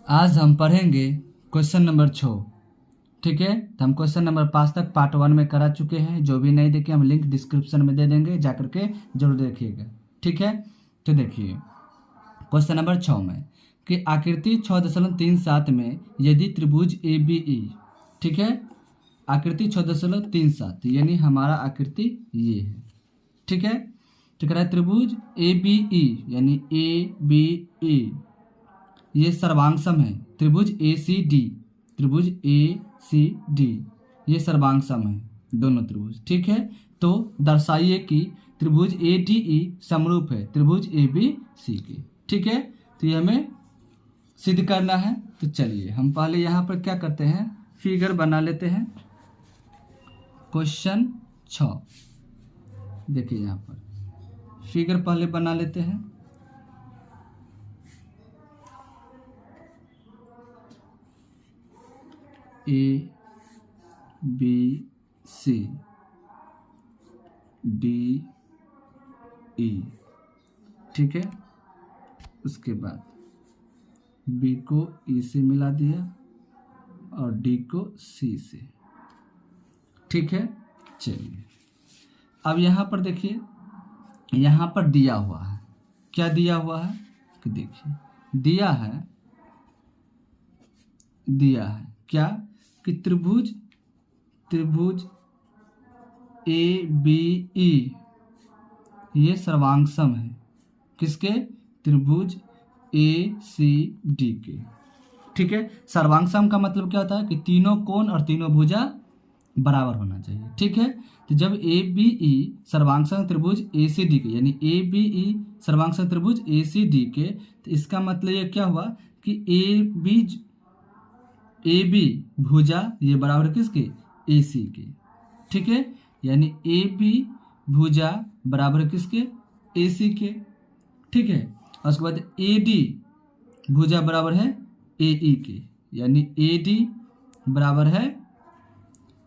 आज हम पढ़ेंगे क्वेश्चन नंबर 6। ठीक है, तो हम क्वेश्चन नंबर 5 तक पार्ट 1 में करा चुके हैं। जो भी नहीं देखे हम लिंक डिस्क्रिप्शन में दे देंगे, जा करके जरूर देखिएगा। ठीक है, तो देखिए क्वेश्चन नंबर 6 में कि आकृति 6.37 में यदि त्रिभुज ए बी ई, ठीक है, आकृति 6.37 यानी हमारा आकृति ये है। ठीक है, तो कह रहा है त्रिभुज ए बी ई यानी ए बी ई ये सर्वांगसम है। त्रिभुज ए सी डी, त्रिभुज ए सी डी ये सर्वांगसम है, दोनों त्रिभुज। ठीक है, तो दर्शाइए कि त्रिभुज ए डी ई समरूप है त्रिभुज ए बी सी के। ठीक है, तो ये हमें सिद्ध करना है। तो चलिए हम पहले यहाँ पर क्या करते हैं, फिगर बना लेते हैं। क्वेश्चन 6 देखिए, यहाँ पर फिगर पहले बना लेते हैं। A B C D E, ठीक है, उसके बाद बी को ई से मिला दिया और डी को सी से। ठीक है, चलिए अब यहाँ पर देखिए, यहाँ पर दिया हुआ है, क्या दिया हुआ है कि देखिए दिया है क्या कि त्रिभुज ए बी ई ये सर्वांगसम है किसके, त्रिभुज ए सी डी के। ठीक है, सर्वांगसम का मतलब क्या होता है कि तीनों कोण और तीनों भुजा बराबर होना चाहिए। ठीक है, तो जब ए बी ई सर्वांगसम त्रिभुज ए सी डी के यानी ए बी ई सर्वांगसम त्रिभुज ए सी डी के, तो इसका मतलब ये क्या हुआ कि ए बी भुजा ये बराबर किसके, ए सी के। ठीक है, यानी ए बी भुजा बराबर किसके, ए सी के। ठीक है, और उसके बाद ए डी भुजा बराबर है ए ई के, यानी ए डी बराबर है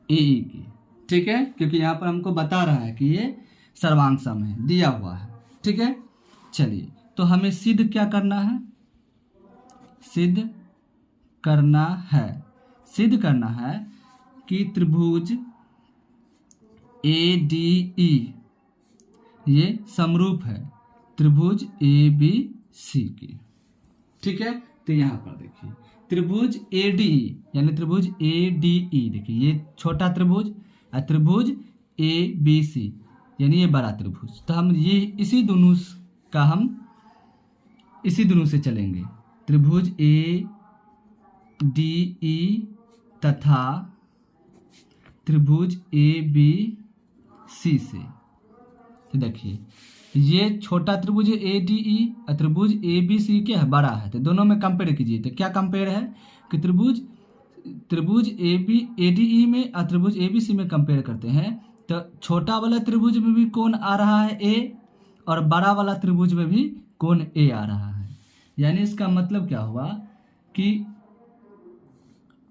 ए ई के। ठीक है, क्योंकि यहाँ पर हमको बता रहा है कि ये सर्वांगसम है, दिया हुआ है। ठीक है, चलिए तो हमें सिद्ध क्या करना है, सिद्ध करना है कि त्रिभुज ए डी ई ये समरूप है त्रिभुज ए बी सी की। ठीक है, तो यहाँ पर देखिए त्रिभुज ए डी ई यानी त्रिभुज ए डी ई, देखिए ये छोटा त्रिभुज और त्रिभुज ए बी सी यानी ये बड़ा त्रिभुज। तो हम ये इसी दोनों से चलेंगे, त्रिभुज ए डी ई तथा त्रिभुज ए बी सी से। तो देखिए ये छोटा त्रिभुज ए डी ई और त्रिभुज ए बी सी क्या है, बड़ा है। तो दोनों में कंपेयर कीजिए, तो क्या कंपेयर है कि त्रिभुज ए डी ई में और त्रिभुज ए बी सी में कंपेयर करते हैं। तो छोटा वाला त्रिभुज में भी कोण आ रहा है ए और बड़ा वाला त्रिभुज में भी कोण ए आ रहा है। यानी इसका मतलब क्या हुआ कि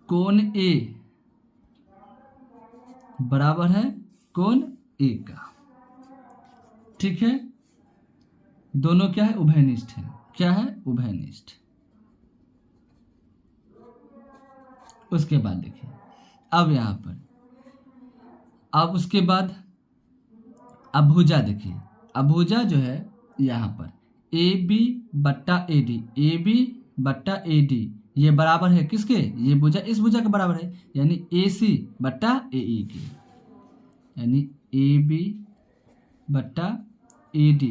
कोण ए बराबर है कोण ए का। ठीक है, दोनों क्या है, उभयनिष्ठ है। क्या है, उभयनिष्ठ। उसके बाद देखिए अब यहाँ पर, अब उसके बाद अभुजा देखिए, अभुजा जो है यहाँ पर ए बी बट्टा ए डी, ए बी बट्टा ए डी ये बराबर है किसके, ये भुजा इस भुजा के बराबर है यानी ए सी बट्टा ए ई के, यानी ए बी बट्टा ए डी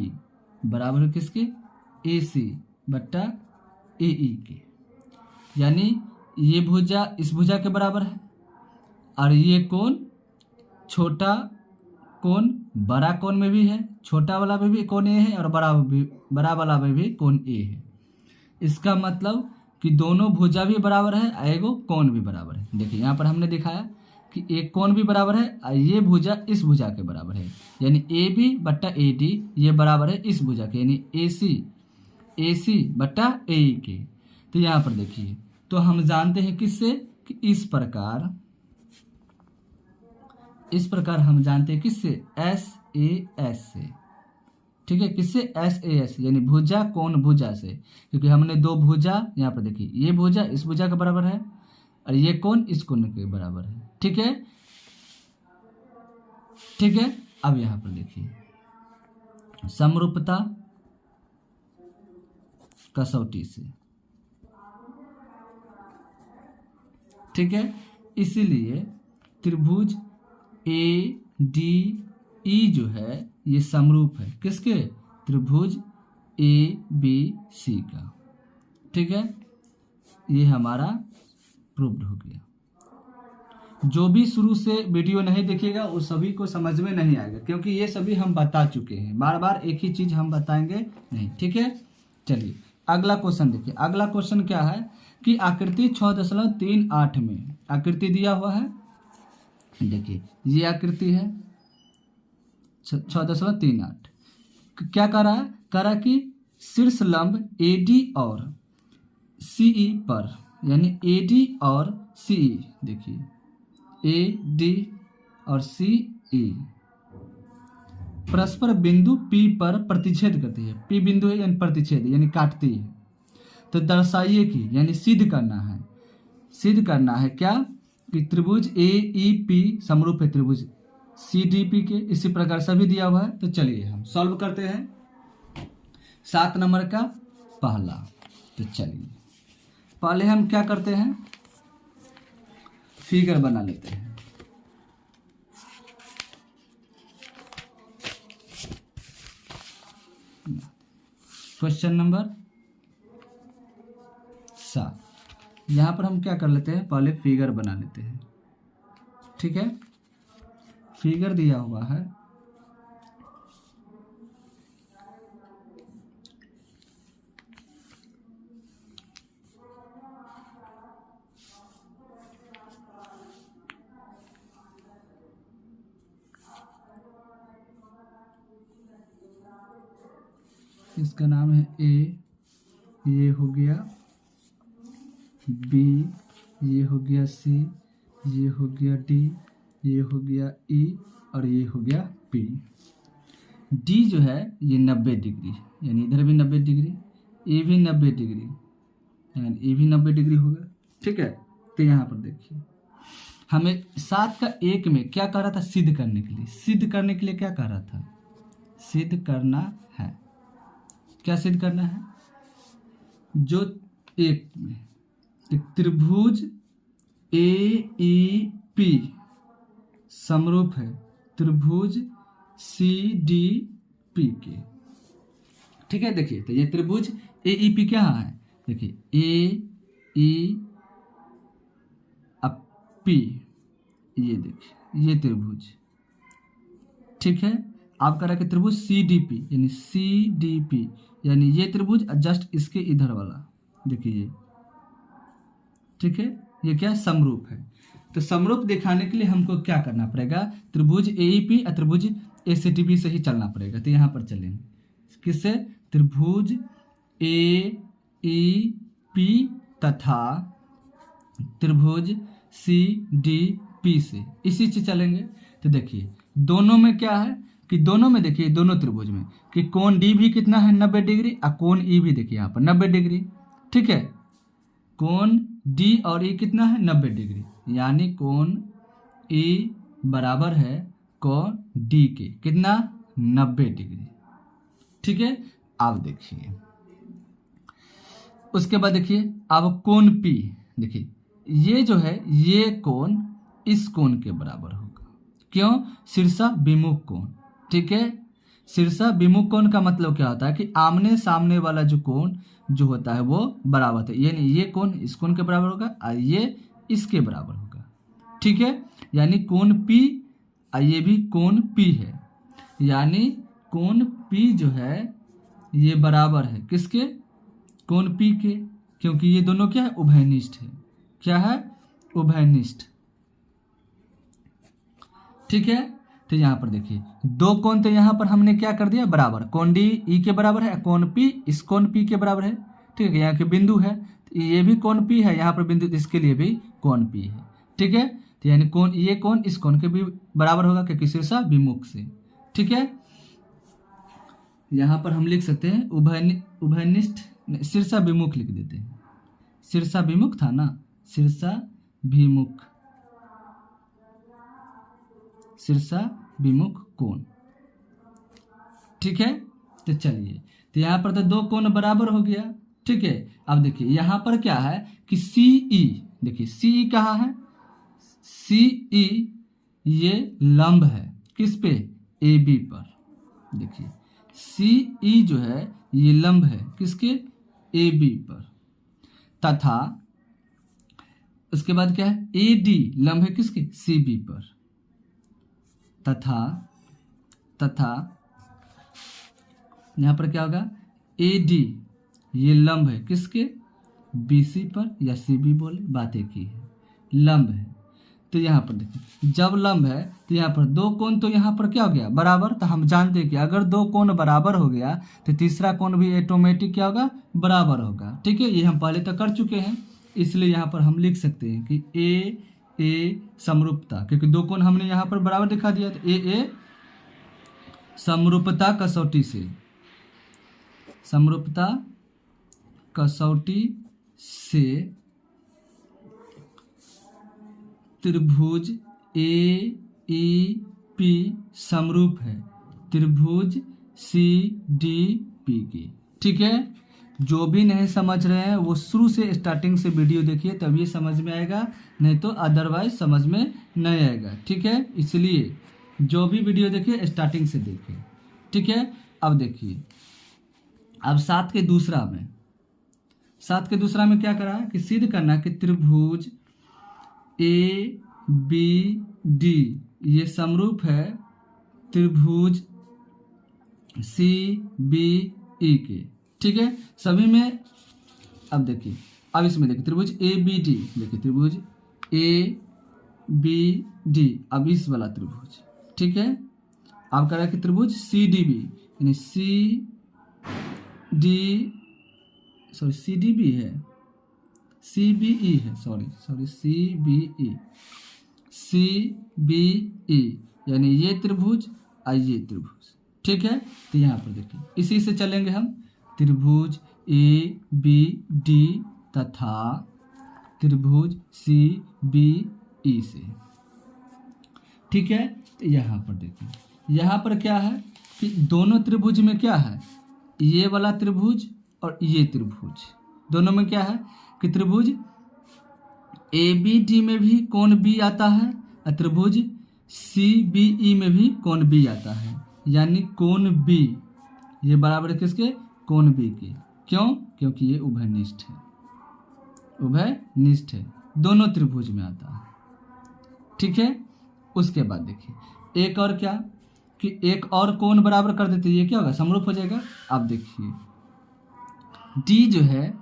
बराबर है किसके, ए सी बट्टा ए ई के। यानी ये भुजा इस भुजा के बराबर है और ये कोण छोटा कोण बड़ा कोण में भी है, छोटा वाला में भी कोण ए है और बड़ा वाला में भी कोण ए है। इसका मतलब कि दोनों भुजा भी बराबर है और एगो कोण भी बराबर है। देखिए यहाँ पर हमने दिखाया कि एक कोण भी बराबर है और ये भुजा इस भुजा के बराबर है, यानी ए बी बट्टा ए डी ये बराबर है इस भुजा के, यानी ए सी बट्टा ए ई के। तो यहाँ पर देखिए, तो हम जानते हैं किससे कि इस प्रकार हम जानते हैं किससे, एस ए एस से। ठीक है, किससे? एस ए एस, यानी भुजा कोण भुजा से, क्योंकि हमने दो भुजा यहाँ पर देखिए, ये भुजा इस भुजा के बराबर है और ये कोण इस कोण के बराबर है। ठीक है, ठीक है। अब यहाँ पर देखिए समरूपता कसौटी से, ठीक है, इसीलिए त्रिभुज ए डी ई जो है ये समरूप है किसके? त्रिभुज ए बी सी का। ठीक है, ये हमारा प्रूव्ड हो गया। जो भी शुरू से वीडियो नहीं देखिएगा वो सभी को समझ में नहीं आएगा, क्योंकि ये सभी हम बता चुके हैं, बार बार एक ही चीज हम बताएंगे नहीं। ठीक है, चलिए अगला क्वेश्चन देखिए। अगला क्वेश्चन क्या है कि आकृति 6.38 में आकृति दिया हुआ है। देखिए ये आकृति है 6.38। क्या कह रहा है? कह रहा है कि शीर्ष लंब एडी और सीई पर, यानी एडी और सीई, देखिए ए डी और सी ई परस्पर बिंदु पी पर प्रतिच्छेद करती है। पी बिंदु है यानी प्रतिच्छेद यानी काटती है। तो दर्शाइए कि, यानी सिद्ध करना है, सिद्ध करना है क्या कि त्रिभुज ए ई पी समरूप है त्रिभुज सी डी पी के। इसी प्रकार सभी दिया हुआ है। तो चलिए हम सॉल्व करते हैं 7 नंबर का पहला। तो चलिए पहले हम क्या करते हैं, फिगर बना लेते हैं। Question number 7। यहां पर हम क्या कर लेते हैं, पहले फिगर बना लेते हैं। ठीक है, फिगर दिया हुआ है इसका नाम है ए, ये हो गया बी, ये हो गया सी, ये हो गया डी, ये हो गया ई और ये हो गया पी। डी जो है ये 90 डिग्री, यानी इधर भी 90 डिग्री, ए भी 90 डिग्री, यानी ए भी 90 डिग्री होगा। ठीक है, तो यहाँ पर देखिए हमें 7 का 1 में क्या कह रहा था, सिद्ध करने के लिए। सिद्ध करने के लिए क्या कह रहा था, सिद्ध करना है। क्या सिद्ध करना है? जो एक में त्रिभुज ए ई पी समरूप है त्रिभुज सी डी पी के। ठीक है, देखिए तो ये त्रिभुज ए ई पी क्या है, देखिए ए ई अब पी, ये देखिए ये त्रिभुज। ठीक है, आप कह रहा है कि त्रिभुज सी डी पी, यानी सी डी पी, यानी ये त्रिभुज जस्ट इसके इधर वाला, देखिए ये। ठीक है, ये क्या समरूप है। तो समरूप दिखाने के लिए हमको क्या करना पड़ेगा, त्रिभुज एईपी और त्रिभुज एसीटीपी से ही चलना पड़ेगा। तो यहाँ पर चलेंगे किससे, त्रिभुज ए ई पी तथा त्रिभुज सी डी पी से, इसी से चलेंगे। तो देखिए दोनों में क्या है कि दोनों में देखिए, दोनों त्रिभुज में कि कोण डी भी कितना है 90 डिग्री और कोण ई भी देखिए यहाँ पर 90 डिग्री। ठीक है, कोण डी और ई कितना है 90 डिग्री, यानी कोण ई बराबर है कोण डी के कितना 90 डिग्री। ठीक है, अब देखिए उसके बाद देखिए अब कोण पी, देखिए ये जो है ये कोण इस कोण के बराबर होगा। क्यों? शीर्षा विमुख कोण। ठीक है, शीर्षा विमुख कोण का मतलब क्या होता है कि आमने सामने वाला जो कोण जो होता है वो बराबर है, यानी ये कोण इस कोण के बराबर होगा और ये इसके बराबर होगा। ठीक है, यानी कोण पी और ये भी कोण पी है, यानी कोण पी जो है ये बराबर है किसके, कोण पी के, क्योंकि ये दोनों क्या है, उभयनिष्ठ है। क्या है, उभयनिष्ठ। ठीक है, तो यहाँ पर देखिए दो कोण, तो यहाँ पर हमने क्या कर दिया, बराबर। कोण डी ई के बराबर है, कोण पी इस कोण पी के बराबर है। ठीक है, यहाँ के बिंदु है, तो ये भी कोण पी है, यहाँ पर बिंदु, इसके लिए भी कोण पी है। ठीक है, तो यानी कोण, ये कोण इस कोण के भी बराबर होगा क्योंकि शीर्षा विमुख से। ठीक है, यहाँ पर हम लिख सकते हैं उभयनिष्ठ, शीर्षाभिमुख लिख देते हैं। शीर्षाभिमुख था ना, शीर्षाभिमुख, शीर्षाभिमुख कोण। ठीक है, तो चलिए, तो यहाँ पर तो दो कोण बराबर हो गया। ठीक है, अब देखिए यहाँ पर क्या है कि CE, देखिए CE कहाँ है, CE ये लंब है किस पे, AB पर। देखिए CE जो है ये लंब है किसके, AB पर, तथा उसके बाद क्या है, AD लंब है किसके, CB पर, तथा यहाँ पर क्या होगा, AD ये लंब है किसके, BC पर, या CB बोले, बात एक ही है, लंब है। तो यहाँ पर देखिए जब लंब है तो यहाँ पर दो कोण तो यहाँ पर क्या हो गया, बराबर। तो हम जानते हैं कि अगर दो कोण बराबर हो गया तो तीसरा कोण भी ऑटोमेटिक क्या होगा, बराबर होगा। ठीक है, ये हम पहले तक कर चुके हैं, इसलिए यहाँ पर हम लिख सकते हैं कि A समरूपता, क्योंकि दो कोण हमने यहाँ पर बराबर दिखा दिया, तो A समरूपता कसौटी से, समरूपता कसौटी से त्रिभुज AEP समरूप है त्रिभुज CDP की। ठीक है, जो भी नहीं समझ रहे हैं वो शुरू से स्टार्टिंग से वीडियो देखिए, तब ये समझ में आएगा, नहीं तो अदरवाइज समझ में नहीं आएगा। ठीक है, इसलिए जो भी वीडियो देखिए स्टार्टिंग से देखिए। ठीक है, अब देखिए, अब 7 के दूसरा में क्या करा कि सिद्ध करना कि त्रिभुज ABD ये समरूप है त्रिभुज CBE के। ठीक है, सभी में। अब देखिए, अब इसमें देखिए त्रिभुज ABD, देखिए त्रिभुज ABD, अब इस वाला त्रिभुज। ठीक है, अब कह रहा है कि त्रिभुज CDB, यानी CDB है, CBE है, CBE, यानी ये त्रिभुज और ये त्रिभुज। ठीक है, तो यहाँ पर देखिए इसी से चलेंगे हम, त्रिभुज ABD तथा त्रिभुज CBE से। ठीक है, तो यहाँ पर देखिए, यहाँ पर क्या है कि दोनों त्रिभुज में क्या है, ये वाला त्रिभुज और ये त्रिभुज, दोनों में क्या है कि त्रिभुज ABD में भी कोण B आता है और त्रिभुज CBE में भी कोण B आता है, यानी कोण B ये बराबर है किसके, कोण B के। क्यों, क्योंकि ये उभयनिष्ठ है, दोनों त्रिभुज में आता है। ठीक है, उसके बाद देखिए एक और क्या कि एक और कोण बराबर कर देते, ये क्या होगा, समरूप हो जाएगा। अब देखिए D जो है,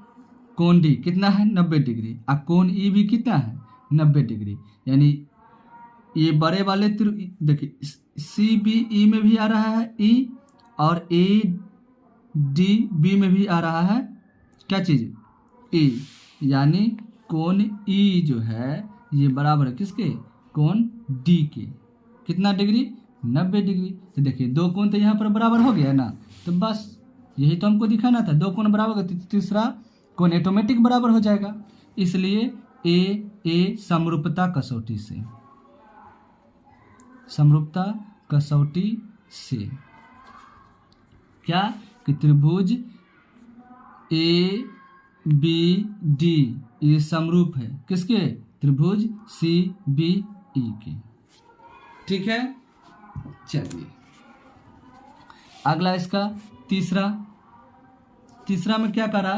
कोण D कितना है, 90 डिग्री, और कोण E भी कितना है, 90 डिग्री, यानी ये बड़े वाले देखिए CBE में भी आ रहा है E, और ADB में भी आ रहा है क्या चीज़, E, यानी कोण E जो है ये बराबर है किसके, कोण D के, कितना डिग्री, 90 डिग्री। तो देखिए दो कोण तो यहाँ पर बराबर हो गया ना, तो बस यही तो हमको दिखाना था, दो कोण बराबर होगा, तीसरा कोण ऑटोमेटिक बराबर हो जाएगा। इसलिए A समरूपता कसौटी से, समरूपता कसौटी से क्या कि त्रिभुज ABD ये समरूप है किसके, त्रिभुज CBE के। ठीक है, चलिए अगला इसका तीसरा में क्या करा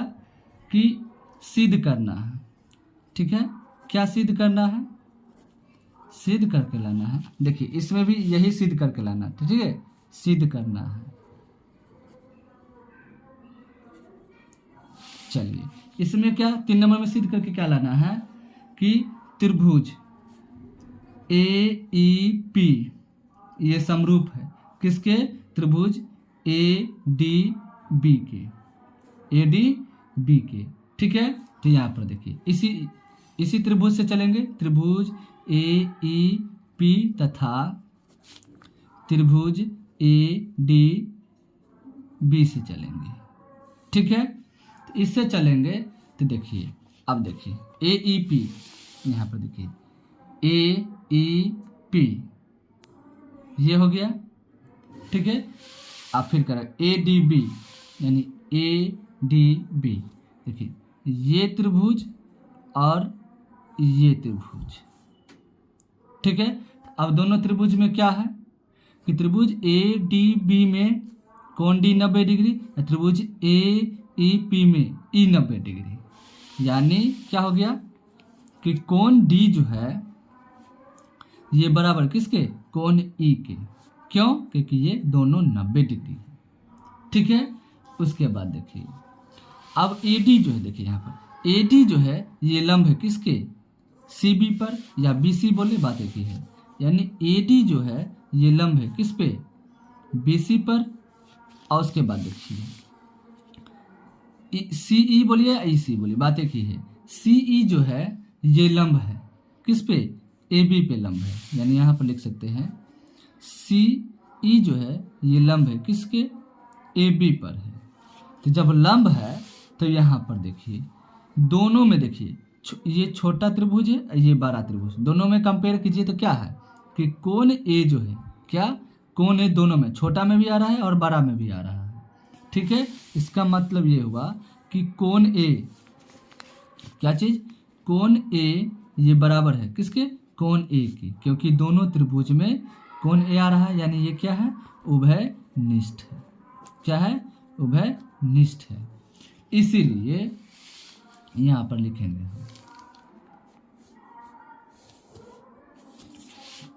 कि सिद्ध करना है। ठीक है, क्या सिद्ध करना है, सिद्ध करके लाना है। देखिए इसमें भी यही सिद्ध करके लाना है। ठीक है, सिद्ध करना है। चलिए इसमें क्या 3 नंबर में सिद्ध करके क्या लाना है कि त्रिभुज AEP ये समरूप है किसके, त्रिभुज ADB के। ठीक है, तो यहाँ पर देखिए इसी त्रिभुज से चलेंगे, त्रिभुज AEP तथा त्रिभुज ADB बी से चलेंगे, ठीक है। तो इससे चलेंगे तो देखिए, अब देखिए ए ई पी, यहाँ पर देखिए ए ई पी, ये हो गया, ठीक है। अब फिर करें ए डी बी, यानी ए डी बी, देखिए ये त्रिभुज और ये त्रिभुज, ठीक है। अब दोनों त्रिभुज में क्या है कि त्रिभुज ए डी बी में कोण डी 90 डिग्री, त्रिभुज ए ई पी में ई 90 डिग्री, यानी क्या हो गया कि कोण डी जो है ये बराबर किसके, कोण ई के। क्यों? क्योंकि ये दोनों 90 डिग्री है, ठीक है। उसके बाद देखिए अब ए डी जो है, देखिए यहाँ पर ए डी जो है ये लंब है किसके, सी बी पर, या बी सी बोले बात एक ही है, यानी ए डी जो है ये लंब है किस पे, बी सी पर। और उसके बाद देखिए सी ई बोलिए या ई सी बोलिए बात एक ही है, सी ई जो है ये लंब है किस पे, ए बी पे लंब है, यानी यहाँ पर लिख सकते हैं सी ई जो है ये लंब है किसके, ए बी पर है। तो जब लंब है तो यहाँ पर देखिए दोनों में देखिए ये छोटा त्रिभुज है, ये बड़ा त्रिभुज, दोनों में कंपेयर कीजिए तो क्या है कि कोण ए जो है, क्या कोण ए दोनों में, छोटा में भी आ रहा है और बड़ा में भी आ रहा है, ठीक है। इसका मतलब ये हुआ कि कोण ए, क्या चीज, कोण ए ये बराबर है किसके, कोण ए की, क्योंकि दोनों त्रिभुज में कोण ए आ रहा है, यानी ये क्या है, उभय निष्ठ है। क्या है, उभय निष्ठ है। इसीलिए यहाँ पर लिखेंगे,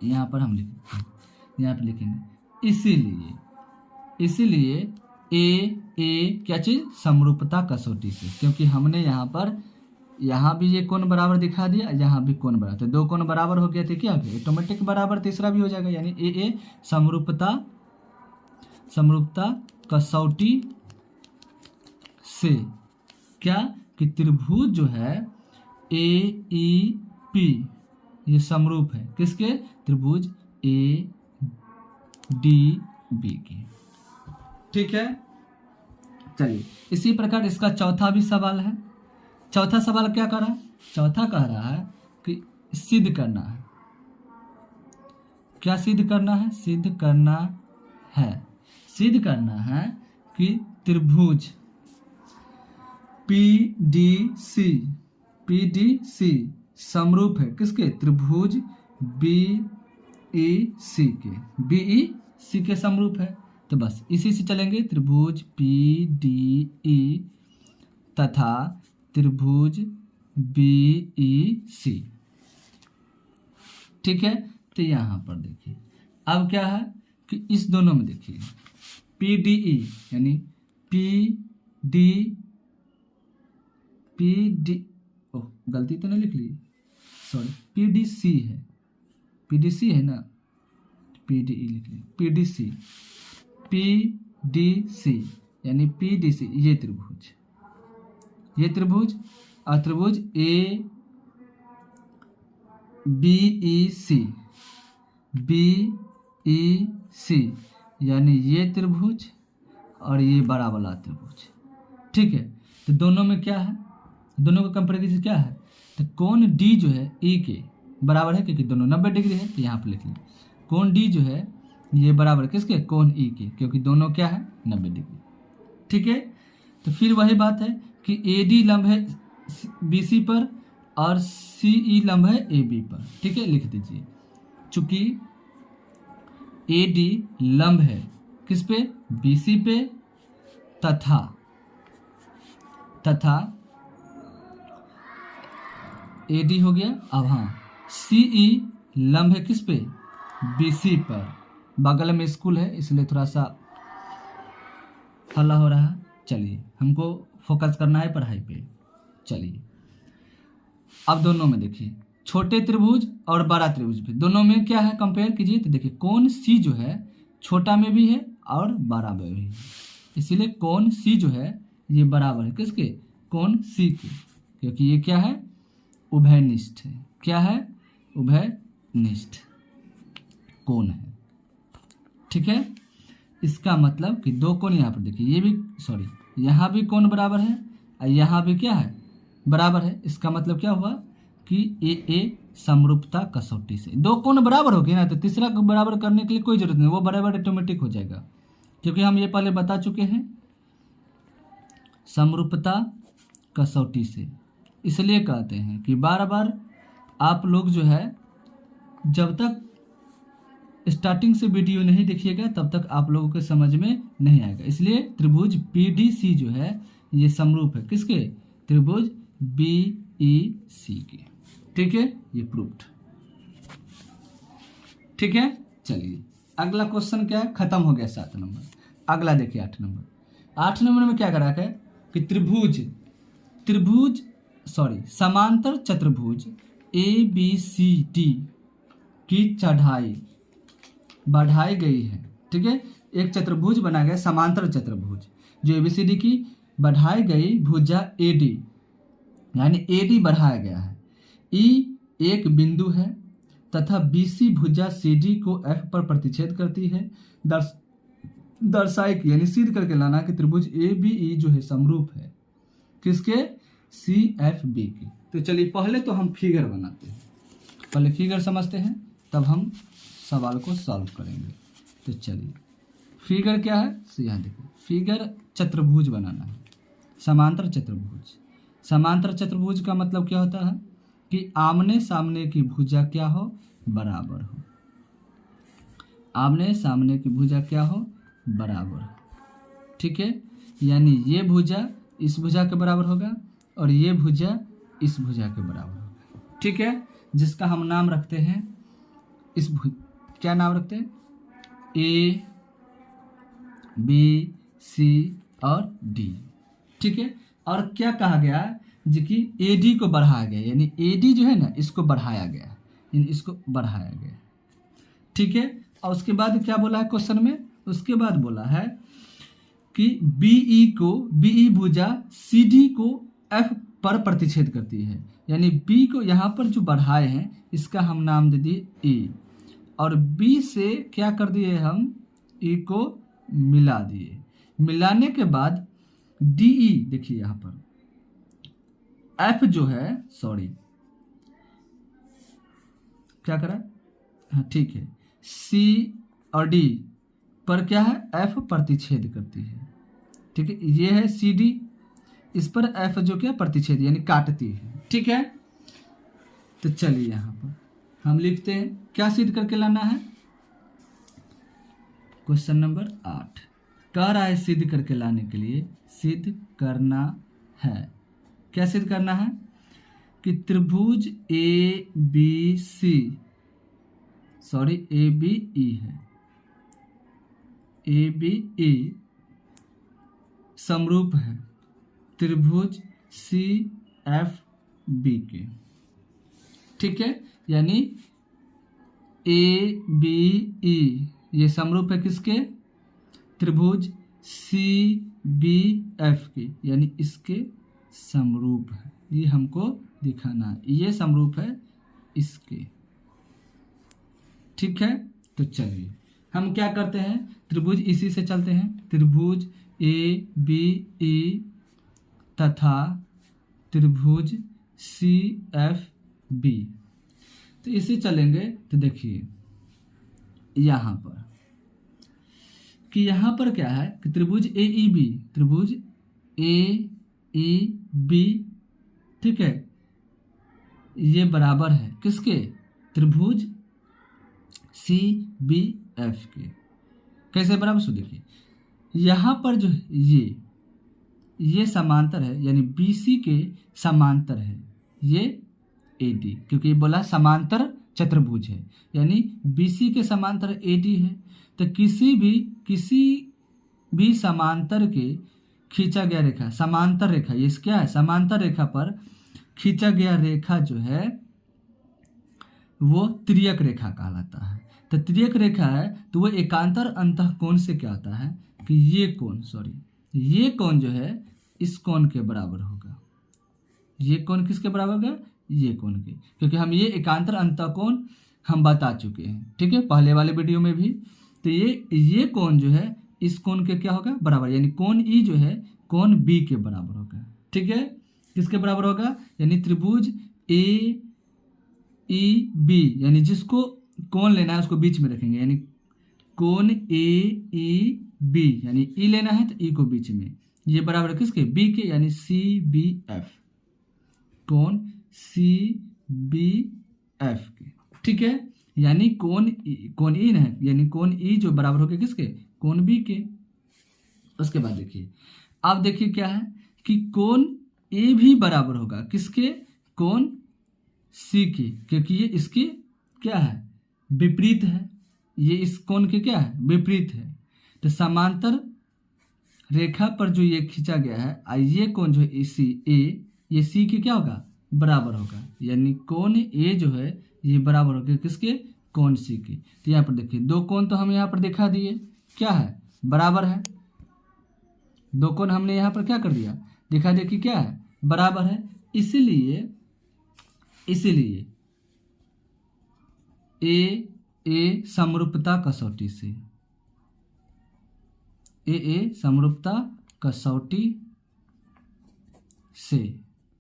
यहाँ पर हम लिखेंगे, यहाँ पर लिखेंगे इसीलिए ए क्या चीज, समरूपता कसौटी से, क्योंकि हमने यहाँ पर यहाँ भी ये कोण बराबर दिखा दिया, यहाँ भी कोण बराबर, तो दो कोण बराबर हो गया, तो क्या हो गया, ऑटोमेटिक बराबर तीसरा भी हो जाएगा, यानी ए समरूपता कसौटी से, क्या कि त्रिभुज जो है ए ई पी ये समरूप है किसके, त्रिभुज ए डी बी के, ठीक है। चलिए इसी प्रकार इसका चौथा भी सवाल है। चौथा सवाल क्या कर रहा है, चौथा कह रहा है कि सिद्ध करना है, क्या सिद्ध करना है, सिद्ध करना है कि त्रिभुज पी डी सी समरूप है किसके, त्रिभुज बी ई सी के समरूप है। तो बस इसी से चलेंगे, त्रिभुज पी डी ई तथा त्रिभुज बी ई सी, ठीक है। तो यहाँ पर देखिए अब क्या है कि इस दोनों में देखिए पी डी ई, यानी पी डी ओह गलती तो नहीं लिख ली, सॉरी, पी डी सी है ना, पी डी ई लिख ली, पी डी सी यानी पी डी सी, ये त्रिभुज और त्रिभुज ए बी ई सी यानी ये त्रिभुज और ये बड़ा वाला त्रिभुज, ठीक है। तो दोनों में क्या है, दोनों का कंपेरिजन क्या है, तो कोण डी जो है ई के बराबर है, क्योंकि दोनों 90 डिग्री है, तो यहाँ पर लिख लें कोण डी जो है ये बराबर किसके, कोण ई के, क्योंकि दोनों क्या है 90 डिग्री, ठीक है। तो फिर वही बात है कि ए डी लंब है बी सी पर और सी ई लंब है ए बी पर, ठीक है, लिख दीजिए। चूंकि ए डी लंब है किस पे, बी सी पे, तथा ए डी हो गया। अब हाँ सी ई लंब है किस पे, बी सी पर, बगल में स्कूल है इसलिए थोड़ा सा हल्ला हो रहा है। चलिए हमको फोकस करना है पढ़ाई पे। चलिए अब दोनों में देखिए छोटे त्रिभुज और बड़ा त्रिभुज पे, दोनों में क्या है कंपेयर कीजिए, तो देखिए कोण सी जो है छोटा में भी है और बड़ा में भी है, इसीलिए कोण सी जो है ये बराबर है किसके, कोण सी के, क्योंकि ये क्या है, उभयनिष्ठ है। क्या है, उभयनिष्ठ कोण है, ठीक है। इसका मतलब कि दो कोण यहाँ पर देखिए, ये भी सॉरी यहाँ भी कोण बराबर है और यहाँ भी क्या है बराबर है। इसका मतलब क्या हुआ कि ए समरूपता कसौटी से दो कोण बराबर हो गए ना, तो तीसरा को बराबर करने के लिए कोई जरूरत नहीं, वो बराबर ऑटोमेटिक हो जाएगा, क्योंकि हम ये पहले बता चुके हैं समरूपता कसौटी से। इसलिए कहते हैं कि बार बार आप लोग जो है जब तक स्टार्टिंग से वीडियो नहीं देखिएगा तब तक आप लोगों के समझ में नहीं आएगा। इसलिए त्रिभुज PDC जो है ये समरूप है किसके, त्रिभुज BEC के। ठीक है, ये प्रूव्ड। ठीक है, चलिए अगला क्वेश्चन क्या है, खत्म हो गया 7 नंबर। अगला देखिए 8 नंबर। 8 नंबर में क्या करा है कि समांतर चतुर्भुज ABCD की चढ़ाई बढ़ाई गई है। ठीक है, एक चतुर्भुज बना गया समांतर चतुर्भुज जो ABCD की बढ़ाई गई भुजा AD, यानी AD बढ़ाया गया है। E एक बिंदु है तथा BC भुजा CD को F पर प्रतिच्छेद करती है। दर्शाए कि यानी सिद्ध करके लाना कि त्रिभुज ABE जो है समरूप है किसके, CFB की। तो चलिए पहले तो हम फिगर बनाते हैं, पहले फिगर समझते हैं तब हम सवाल को सॉल्व करेंगे। तो चलिए फिगर क्या है, यहाँ देखिए फिगर चतुर्भुज बनाना है, समांतर चतुर्भुज। समांतर चतुर्भुज का मतलब क्या होता है कि आमने सामने की भुजा क्या हो, बराबर हो। आमने सामने की भुजा क्या हो, बराबर हो। ठीक है, यानी ये भुजा इस भुजा के बराबर होगा और ये भुजा इस भुजा के बराबर होगा। ठीक है, जिसका हम नाम रखते हैं क्या नाम रखते हैं, A B C और D। ठीक है, और क्या कहा गया जी कि AD को बढ़ाया गया, यानी AD जो है ना इसको बढ़ाया गया, यानी इसको बढ़ाया गया। ठीक है, और उसके बाद क्या बोला है क्वेश्चन में, उसके बाद बोला है कि BE भुजा CD को F पर प्रतिच्छेद करती है, यानी B को यहाँ पर जो बढ़ाए हैं इसका हम नाम दे दिए A, और B से क्या कर दिए हम E को मिला दिए। मिलाने के बाद DE देखिए यहाँ पर F जो है क्या करा, हाँ ठीक है, C और D पर क्या है F प्रतिच्छेद करती है। ठीक है, ये है CD, इस पर F जो क्या प्रतिच्छेद यानी काटती है। ठीक है, तो चलिए यहाँ पर हम लिखते हैं क्या सिद्ध करके लाना है, क्वेश्चन नंबर 8 कह रहा है सिद्ध करके लाने के लिए सिद्ध करना है, क्या सिद्ध करना है कि त्रिभुज ABE है, ABE समरूप है त्रिभुज CFB के। ठीक है, यानी ABE ये समरूप है किसके, त्रिभुज CBF के, यानी इसके समरूप है। ये हमको दिखाना है, ये समरूप है इसके। ठीक है, तो चलिए हम क्या करते हैं, त्रिभुज इसी से चलते हैं, त्रिभुज ABE तथा त्रिभुज CFB। तो इसे चलेंगे तो देखिए यहाँ पर कि यहाँ पर क्या है कि त्रिभुज AEB ठीक है, ये बराबर है किसके, त्रिभुज CBF के। कैसे बराबर, सो देखिए यहाँ पर जो ये समांतर है, यानी BC के समांतर है ये AD, क्योंकि ये बोला समांतर चतुर्भुज है, यानी BC के समांतर AD है। तो किसी भी समांतर के खींचा गया रेखा, समांतर रेखा, ये क्या है, समांतर रेखा पर खींचा गया रेखा जो है वो तिर्यक रेखा कहलाता है। तो तिर्यक रेखा है तो वो एकांतर अंतःकोण से क्या होता है कि ये कोण जो है इस कोण के बराबर होगा। ये कोण किसके बराबर होगा, ये कोण के, क्योंकि हम ये एकांतर अंतःकोण हम बता चुके हैं। ठीक है, पहले वाले वीडियो में भी। तो ये कोण जो है इस कोण के क्या होगा, बराबर, यानी कोण ई जो है कोण बी के बराबर होगा। ठीक है, किसके बराबर होगा, यानी त्रिभुज ए ई बी, यानी जिसको कोण लेना है उसको बीच में रखेंगे, यानी कोण ए ई बी, यानी ई लेना है तो ई को बीच में, ये बराबर है किसके, बी के, यानी सी बी एफ, कोण सी बी एफ के। ठीक है, यानी कोण ई ना है, यानी कोण ई जो बराबर हो गया किसके, कोण बी के। उसके बाद देखिए, अब देखिए क्या है कि कोण ए भी बराबर होगा किसके, कोण सी के, क्योंकि ये इसके क्या है, विपरीत है, ये इस कोण के क्या है, विपरीत है। तो समांतर रेखा पर जो ये खींचा गया है, ये कोण जो है सी ए, ये सी के क्या होगा, बराबर होगा, यानी कोण ए जो है ये बराबर होगा किसके, कोण सी के। तो यहाँ पर देखिए दो कोण तो हम यहाँ पर दिखा दिए, क्या है, बराबर है, दो कोण हमने यहाँ पर क्या कर दिया, दिखा दिया कि क्या है, बराबर है। इसीलिए ए समरूपता कसौटी से, ए समरूपता कसौटी से,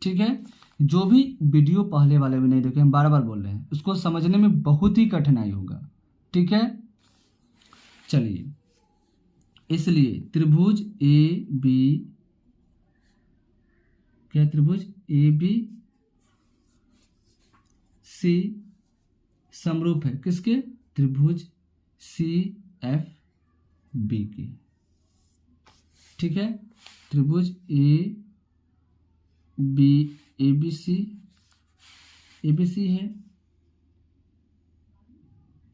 ठीक है, जो भी वीडियो पहले वाले भी नहीं देखे, हम बार बार बोल रहे हैं, उसको समझने में बहुत ही कठिनाई होगा। ठीक है, चलिए, इसलिए त्रिभुज ए बी, क्या त्रिभुज ए बी सी समरूप है किसके, त्रिभुज सी एफ बी के। ठीक है, त्रिभुज ए बी सी है,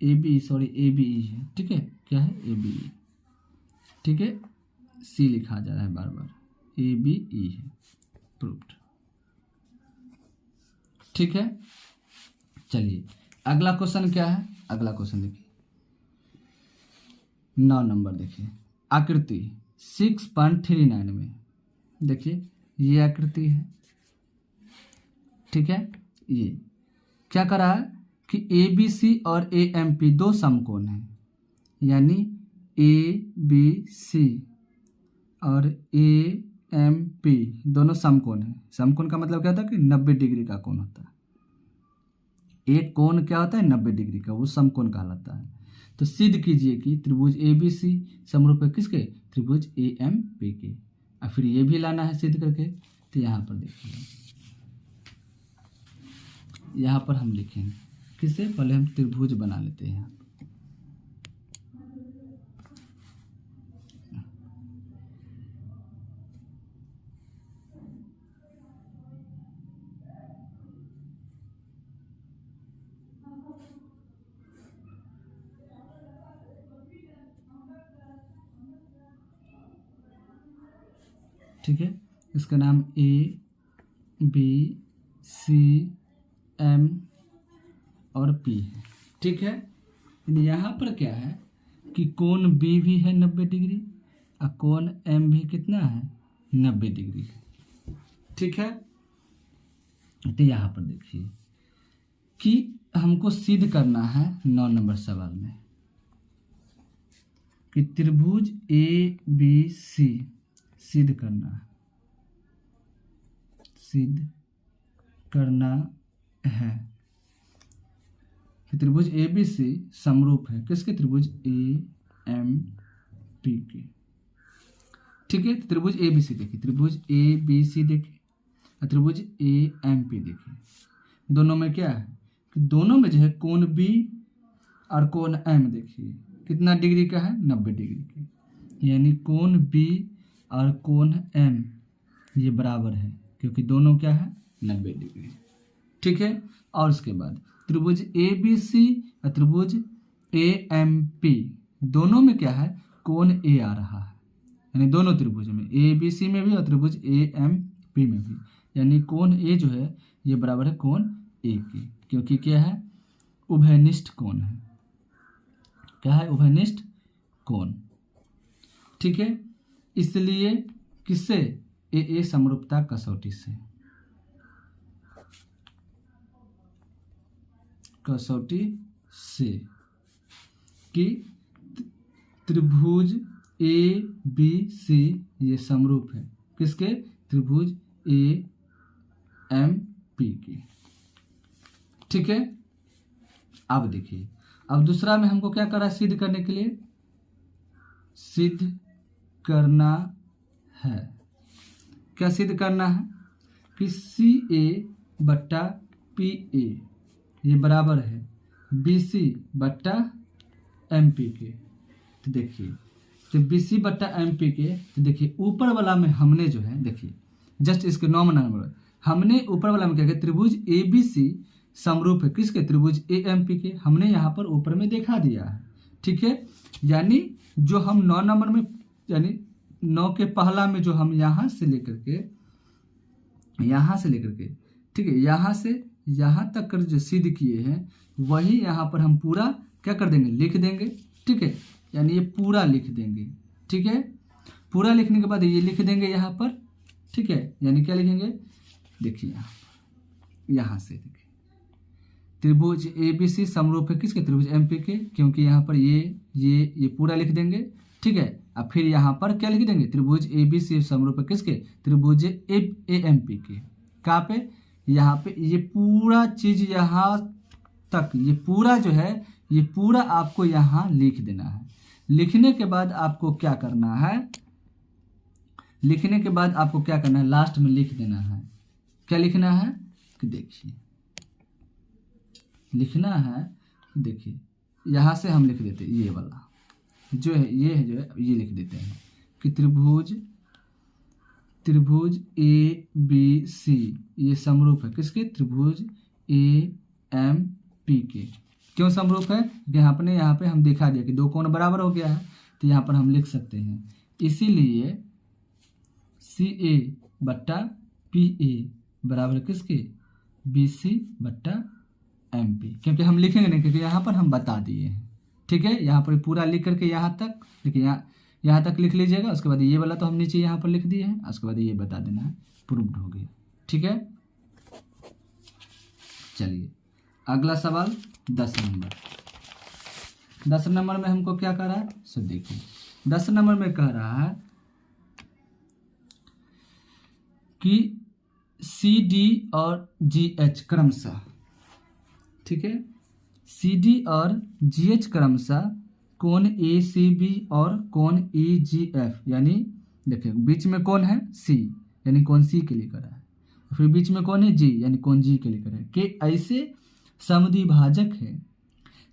ए बी ई है। ठीक है, क्या है, ए बी ई, ठीक है, सी लिखा जा रहा है बार बार, ए बी ई है, प्रूव्ड। ठीक है, चलिए अगला क्वेश्चन क्या है, अगला क्वेश्चन देखिए 9 नंबर, देखिए आकृति 6.39 में, देखिए ये आकृति है। ठीक है, ये क्या करा है कि ए बी सी और ए एम पी दो समकोण हैं, यानी ए बी सी और ए एम पी दोनों समकोण हैं। समकोण का मतलब क्या होता है कि 90 डिग्री का कोण होता है, एक कोण क्या होता है 90 डिग्री का, वो समकोण कहलाता है। तो सिद्ध कीजिए कि त्रिभुज ए बी सी समरूप है किसके, त्रिभुज ए एम पी के। और फिर ये भी लाना है सिद्ध करके। तो यहाँ पर देखिए, यहाँ पर हम लिखेंगे किससे, पहले हम त्रिभुज बना लेते हैं। यहाँ ठीक है, इसका नाम ए बी सी एम और पी है। ठीक है, यहाँ पर क्या है कि कोण बी भी है 90 डिग्री और कोण एम भी कितना है 90 डिग्री। ठीक है, तो यहाँ पर देखिए कि हमको सिद्ध करना है 9 नंबर सवाल में कि त्रिभुज ए बी सी सिद्ध करना है कि त्रिभुज ए बी सी समरूप है किसके, त्रिभुज ए एम पी के। ठीक है, त्रिभुज ए बी सी देखिए, त्रिभुज ए बी सी देखिए और त्रिभुज ए एम पी देखिए, दोनों में क्या है कि दोनों में जो है कोण बी और कोण एम देखिए कितना डिग्री का है 90 डिग्री के, यानी कोण बी और कोण एम ये बराबर है क्योंकि दोनों क्या है 90 डिग्री। ठीक है, और उसके बाद त्रिभुज ए बी सी और त्रिभुज ए एम पी दोनों में क्या है कोण ए आ रहा है, यानी दोनों त्रिभुज में ए बी सी में भी और त्रिभुज ए एम पी में भी, यानी कोण ए जो है ये बराबर है कोण ए के, क्योंकि क्या है उभयनिष्ठ कोण है। क्या है, उभयनिष्ठ कोण। ठीक है, इसलिए किससे, ए समरूपता कसौटी से, कि त्रिभुज ए बी सी ये समरूप है किसके? त्रिभुज ए एम पी के। ठीक है, अब देखिए, अब दूसरा में हमको क्या करा सिद्ध करने के लिए? सिद्ध करना है, क्या सिद्ध करना है? कि सी ए बट्टा पी ए ये बराबर है बी सी बट्टा एम पी के। तो देखिए, तो बी सी बट्टा एम पी के, तो देखिए ऊपर वाला में हमने जो है, देखिए जस्ट इसके नॉमिनल नंबर हमने ऊपर वाला में क्या किया? त्रिभुज ए बी सी समरूप है किसके? त्रिभुज ए एम पी के। हमने यहाँ पर ऊपर में देखा दिया है। ठीक है, यानी जो हम 9 नंबर में, यानी 9 के पहला में जो हम यहाँ से लेकर के ठीक है, यहाँ से यहाँ तक कर जो सिद्ध किए हैं वही यहाँ पर हम पूरा क्या कर देंगे? लिख देंगे। ठीक है, यानी ये पूरा लिख देंगे। ठीक है, पूरा लिखने के बाद ये लिख देंगे यहाँ पर। ठीक है, यानी क्या लिखेंगे? देखिए यहाँ से देखिए त्रिभुज ए बी सी समरूप है किसके? त्रिभुज एम पी के, क्योंकि यहाँ पर ये पूरा लिख देंगे। ठीक है, अब फिर यहाँ पर क्या लिख देंगे? त्रिभुज ए बी सी समरूप है किसके? त्रिभुज ए एम पी के। कहाँ पे? यहाँ पे ये पूरा चीज यहाँ तक, ये पूरा जो है ये पूरा आपको यहाँ लिख देना है। लिखने के बाद आपको क्या करना है? लिखने के बाद आपको क्या करना है? लास्ट में लिख देना है। क्या लिखना है? कि देखिए लिखना है, देखिए यहाँ से हम लिख देते हैं ये वाला जो है, ये लिख देते हैं कि त्रिभुज ए बी सी ये समरूप है किसके? त्रिभुज ए एम पी के। क्यों समरूप है? यहाँ पे हम दिखा दिया कि दो कोण बराबर हो गया है, तो यहाँ पर हम लिख सकते हैं इसीलिए सी ए बट्टा पी ए बराबर किसके? बी सी बट्टा एम पी। क्योंकि हम लिखेंगे नहीं, क्योंकि यहाँ पर हम बता दिए हैं। ठीक है, यहाँ पर पूरा लिख करके यहाँ तक, देखिए यहाँ तक लिख लीजिएगा। उसके बाद ये वाला तो हम नीचे यहाँ पर लिख दिए हैं, उसके बाद ये बता देना है, प्रूव्ड हो गया। ठीक है, चलिए अगला सवाल 10 नंबर। 10 नंबर में हमको क्या कह रहा है? सो देखिए 10 नंबर में कह रहा है कि सी डी और जी एच क्रमशः, ठीक है, सी डी और जी एच क्रमशः कोण ए सी बी और कोण ई जी एफ, यानी देखिए बीच में कौन है? सी, यानी कोण सी के लिए करा है, फिर बीच में कौन है? जी, यानी कोण जी के लिए करा है, कि ऐसे समद्विभाजक है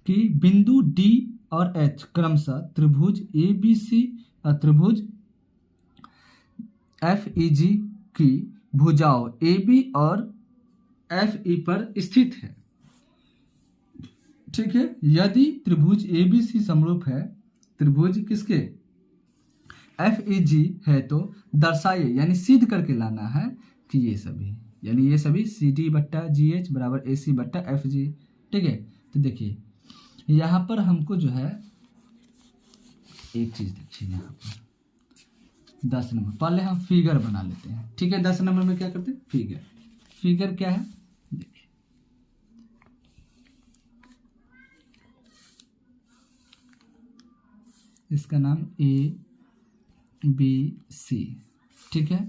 कि बिंदु डी और एच क्रमशः त्रिभुज ए बी सी और त्रिभुज एफ ई जी की भुजाओं ए बी और एफ ई पर स्थित है। ठीक है, यदि त्रिभुज ए बी सी समरूप है त्रिभुज किसके? एफ ई जी है, तो दर्शाइए, यानी सिद्ध करके लाना है कि ये सभी, यानी ये सभी सी डी बट्टा जी एच बराबर ए सी बट्टा एफ जी। ठीक है, तो देखिए यहाँ पर हमको जो है एक चीज देखिए, यहाँ पर 10 नंबर पहले हम फिगर बना लेते हैं। ठीक है, 10 नंबर में क्या करते हैं? फिगर क्या है? देखिए इसका नाम ए बी सी। ठीक है,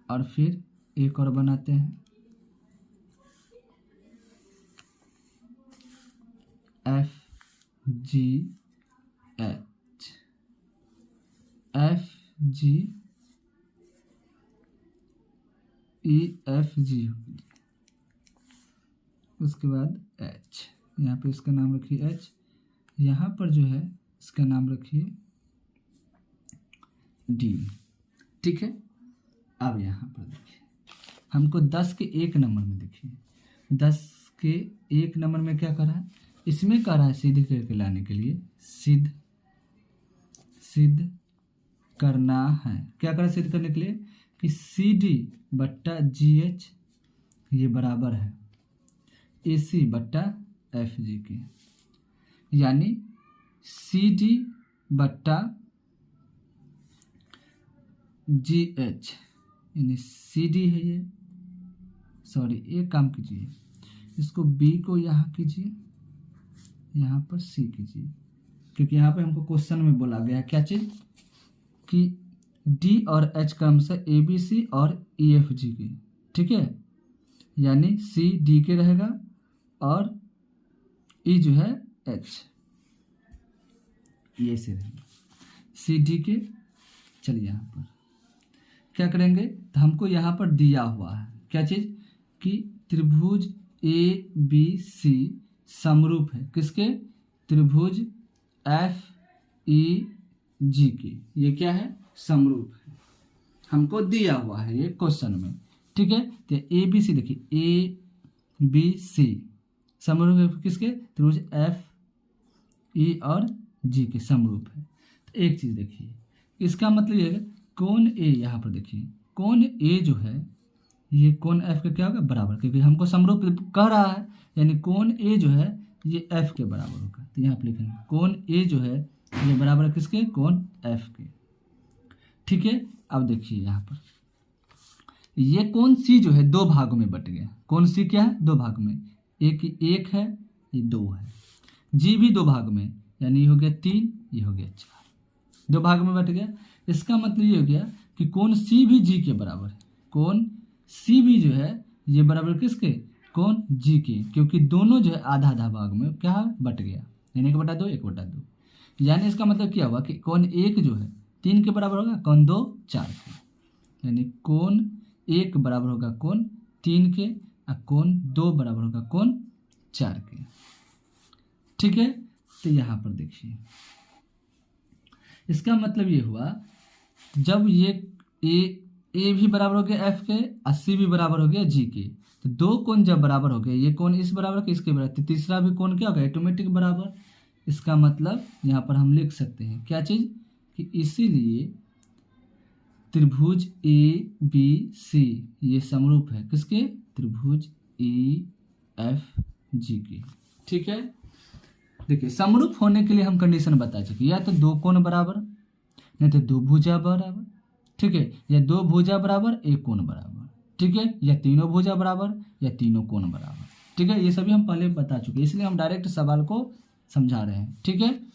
और फिर एक और बनाते हैं F G H, F G E F G, उसके बाद एच, यहाँ पे इसका नाम रखिए एच, यहाँ पर जो है इसका नाम रखिए डी। ठीक है, अब यहाँ पर देखिए हमको 10 के 1 नंबर में, देखिए 10 के 1 नंबर में क्या कर रहा है? इसमें कर रहा है सिद्ध करके लाने के लिए, सिद्ध करना है। क्या कर रहा है सिद्ध करने के लिए? कि सी डी बट्टा जी एच ये बराबर है ए सी बट्टा एफ जी के, यानी सी डी बट्टा जी एच, यानी सी डी है ये, सॉरी एक काम कीजिए, इसको बी को यहाँ कीजिए, यहाँ पर सी कीजिए, क्योंकि यहाँ पे हमको क्वेश्चन में बोला गया क्या चीज़? कि डी और एच क्रम से ए बी सी और ई एफ जी के, ठीक है, यानी सी डी के रहेगा और ई जो है एच, ये से रहेगा सी डी के। चलिए यहाँ पर क्या करेंगे, तो हमको यहाँ पर दिया हुआ है क्या चीज़, कि त्रिभुज ए बी सी समरूप है किसके, त्रिभुज एफ ई जी के, ये क्या है, समरूप है, हमको दिया हुआ है ये क्वेश्चन में, ठीक है। तो ए बी सी देखिए, ए बी सी समरूप है किसके, त्रिभुज एफ ई और जी के समरूप है। तो एक चीज़ देखिए, इसका मतलब ये है कोण ए, यहाँ पर देखिए कोण ए जो है ये कोण एफ के क्या होगा, बराबर, क्योंकि हमको समरूप कह रहा है, यानी कोण ए जो है ये एफ के बराबर होगा। तो यहाँ पर लिखेंगे कोण ए जो है ये बराबर है किसके, कोण एफ के, ठीक है। अब देखिए यहाँ पर ये कोण सी जो है दो भागों में बट गया, कोण सी क्या है, दो भाग में, एक है, ये दो है, जी भी दो भाग में, यानी ये हो गया 3, ये हो गया 4, दो भाग में बट गया। इसका मतलब ये हो गया कि कोण सी भी जी के बराबर है, कोण सी भी जो है ये बराबर किसके, कोण जी के, क्योंकि दोनों जो है आधा आधा भाग में क्या बट गया, यानी 1/2 1/2, यानी इसका मतलब क्या हुआ कि कोण एक जो है 3 के बराबर होगा, कोण 2 4 के, यानी कोण एक बराबर होगा कोण 3 के और कोण 2 बराबर होगा कोण 4 के, ठीक है। तो यहाँ पर देखिए इसका मतलब ये हुआ जब ये ए भी बराबर हो गया एफ के और सी भी बराबर हो गया जी के, तो दो कोण जब बराबर हो गए, ये कोण इस बराबर के इसके बराबर, तो तीसरा भी कोण क्या होगा, ऑटोमेटिक बराबर। इसका मतलब यहाँ पर हम लिख सकते हैं क्या चीज़, कि इसीलिए त्रिभुज ए बी सी ये समरूप है किसके, त्रिभुज ई एफ जी के, ठीक है। देखिए समरूप होने के लिए हम कंडीशन बता चुके, या तो दो कोण बराबर, नहीं तो दो भुजा बराबर, ठीक है, या दो भुजा बराबर एक कोण बराबर, ठीक है, या तीनों भुजा बराबर या तीनों कोण बराबर, ठीक है। ये सभी हम पहले बता चुके, इसलिए हम डायरेक्ट सवाल को समझा रहे हैं, ठीक है।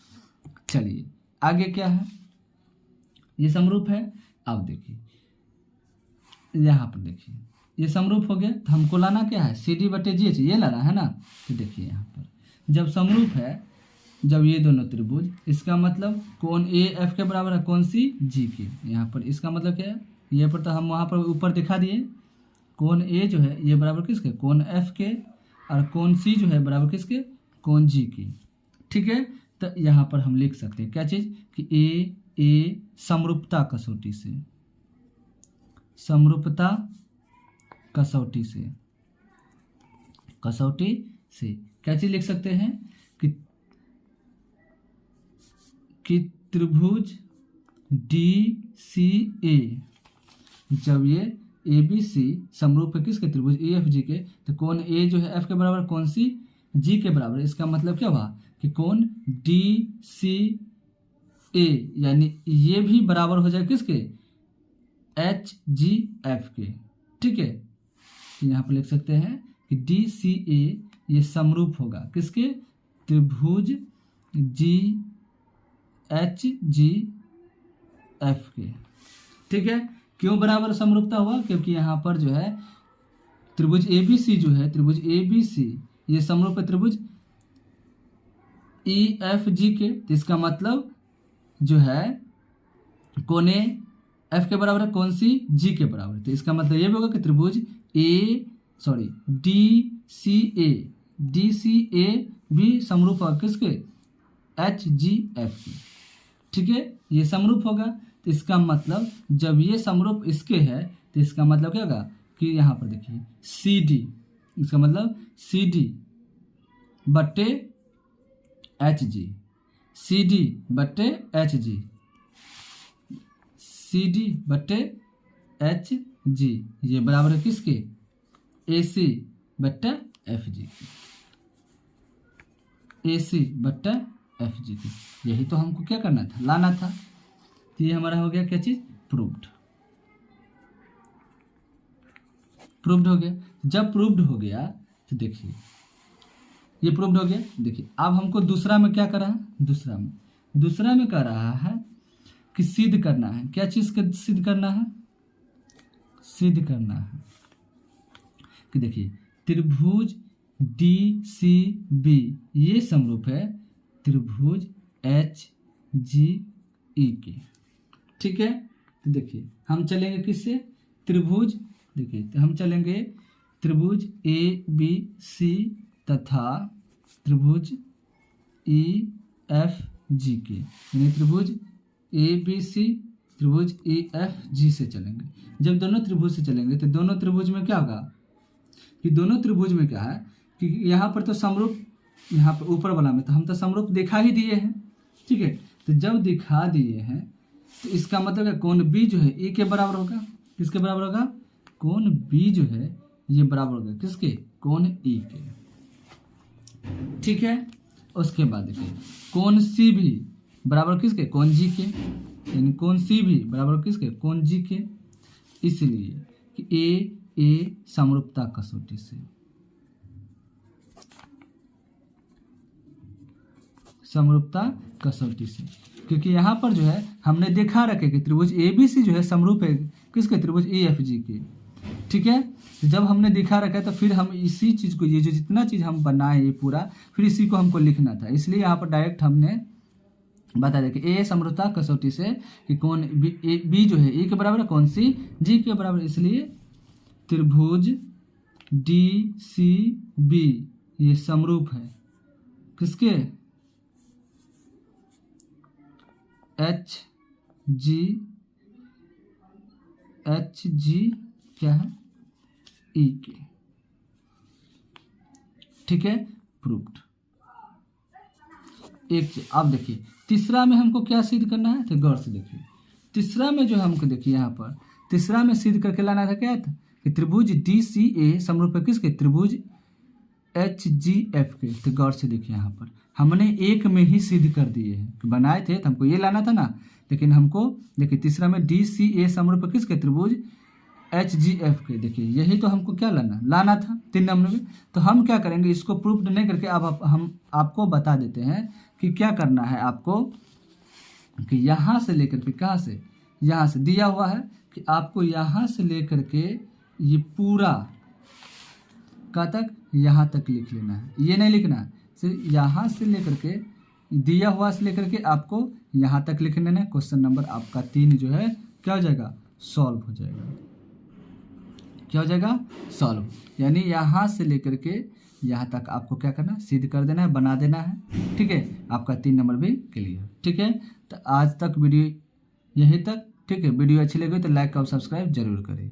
चलिए आगे क्या है, ये समरूप है। अब देखिए यहाँ पर देखिए ये समरूप हो गया, तो हमको लाना क्या है, सी डी बटे जी एच, ये लाना है ना। तो देखिए यहाँ पर जब समरूप है, जब ये दोनों त्रिभुज, इसका मतलब कोण ए एफ के बराबर है कोण सी जी के, यहाँ पर इसका मतलब क्या है, ये पर तो हम वहाँ पर ऊपर दिखा दिए, कोण ए जो है ये बराबर किसके, कोण एफ के, और कोण सी जो है बराबर किसके, कोण जी के, ठीक है। तो यहाँ पर हम लिख सकते हैं क्या चीज़, कि ए समरूपता कसौटी से, समरूपता कसौटी से क्या चीज़ लिख सकते हैं, कि त्रिभुज डी सी ए, जब ये ए बी सी समरूप है किसके, त्रिभुज ए एफ जी के, तो कोण ए जो है एफ के बराबर, कोण सी जी के बराबर। इसका मतलब क्या हुआ कि कोण डी सी ए, यानी ये भी बराबर हो जाए किसके, एच जी एफ के, ठीक है। यहाँ पर लिख सकते हैं कि डी सी ए ये समरूप होगा किसके, त्रिभुज जी एच जी एफ के, ठीक है। क्यों बराबर समरूपता हुआ, क्योंकि यहाँ पर जो है त्रिभुज ए बी सी जो है, त्रिभुज ए बी सी ये समरूप है त्रिभुज ई एफ जी के, तो इसका मतलब जो है कोण ए एफ के बराबर है, कोण सी जी के बराबर है, तो इसका मतलब ये भी होगा कि त्रिभुज डी सी ए भी समरूप होगा किसके, एच जी एफ के, ठीक है, ये समरूप होगा। तो इसका मतलब जब ये समरूप इसके है, तो इसका मतलब क्या होगा कि यहाँ पर देखिए सी डी, इसका मतलब सी डी बट्टे एच जी, सी डी बट्टे एच जी, सी डी बट्टे एच जी, ये बराबर है किसके, ए सी बट्टा एफ जी, ए सी बट्टा एफ जी की। यही तो हमको क्या करना था, लाना था। तो ये हमारा हो गया क्या चीज़, प्रूव्ड, प्रूव्ड हो गया। जब प्रूव्ड हो गया तो देखिए ये प्रूव्ड हो गया। देखिए अब हमको दूसरा में क्या कर रहा है, दूसरा में कह रहा है कि सिद्ध करना है। क्या चीज़ का सिद्ध करना है? सिद्ध करना है कि देखिए त्रिभुज DCB ये समरूप है त्रिभुज HGE के। ठीक है, तो देखिए हम चलेंगे किससे? त्रिभुज, देखिए तो हम चलेंगे त्रिभुज ABC तथा त्रिभुज EFG के, यानी त्रिभुज ABC त्रिभुज EFG से चलेंगे। जब दोनों त्रिभुज से चलेंगे तो दोनों त्रिभुज में क्या होगा कि दोनों त्रिभुज में क्या है कि यहाँ पर तो समरूप, यहाँ पर ऊपर वाला में तो हम तो समरूप दिखा ही दिए हैं। ठीक है, तो जब दिखा दिए हैं तो इसका मतलब है कोण B जो है A के बराबर होगा। किसके बराबर होगा? कोण B जो है ये बराबर होगा किसके? कोण E के। ठीक है, उसके बाद देखिए कोण C भी बराबर किसके? कोण G के, यानी कोण C भी बराबर किसके? कोण G के। इसलिए कि A समरूपता कसौटी से, समरूपता कसौटी से, क्योंकि यहाँ पर जो है हमने देखा रखे कि त्रिभुज ABC जो है समरूप है किसके? त्रिभुज EFG के। ठीक है, जब हमने दिखा रखा है तो फिर हम इसी चीज़ को, ये जो जितना चीज़ हम बनाए ये पूरा, फिर इसी को हमको लिखना था। इसलिए यहाँ पर डायरेक्ट हमने बता दें कि A समरूपता कसौटी से कि कौन B जो है A के बराबर है, कौन सी G के बराबर, इसलिए त्रिभुज DCB ये समरूप है किसके? HG क्या है? E के। ठीक है, प्रूव्ड। एक चीज अब देखिए तीसरा में हमको क्या सिद्ध करना है, तो गौर से देखिए तीसरा में जो हमको देखिए यहाँ पर तीसरा में सिद्ध करके लाना था क्या था कि त्रिभुज DCA समरूप है किसके? त्रिभुज HGF के। तो गौर से देखिए यहाँ पर हमने एक में ही सिद्ध कर दिए हैं, बनाए थे तो हमको ये लाना था ना, लेकिन हमको देखिए तीसरा में DCA समरूप है किसके? त्रिभुज HGF के। देखिए यही तो हमको क्या लाना था 3 नंबर में। तो हम क्या करेंगे, इसको प्रूफ नहीं करके अब हम आपको बता देते हैं कि क्या करना है आपको, कि यहाँ से लेकर के कहाँ से, यहाँ से दिया हुआ है कि आपको यहाँ से लेकर के ये पूरा कहाँ तक, यहाँ तक लिख लेना है। ये नहीं लिखना है, सिर्फ यहाँ से लेकर के दिया हुआ से लेकर के आपको यहाँ तक लिख लेना है। क्वेश्चन नंबर आपका 3 जो है क्या हो जाएगा? सॉल्व हो जाएगा। क्या हो जाएगा? सॉल्व। यानी यहाँ से लेकर के यहाँ तक आपको क्या करना है? सिद्ध कर देना है, बना देना है। ठीक है, आपका 3 नंबर भी क्लियर। ठीक है, तो आज तक वीडियो यहीं तक। ठीक है, वीडियो अच्छी लगी तो लाइक और सब्सक्राइब जरूर करें।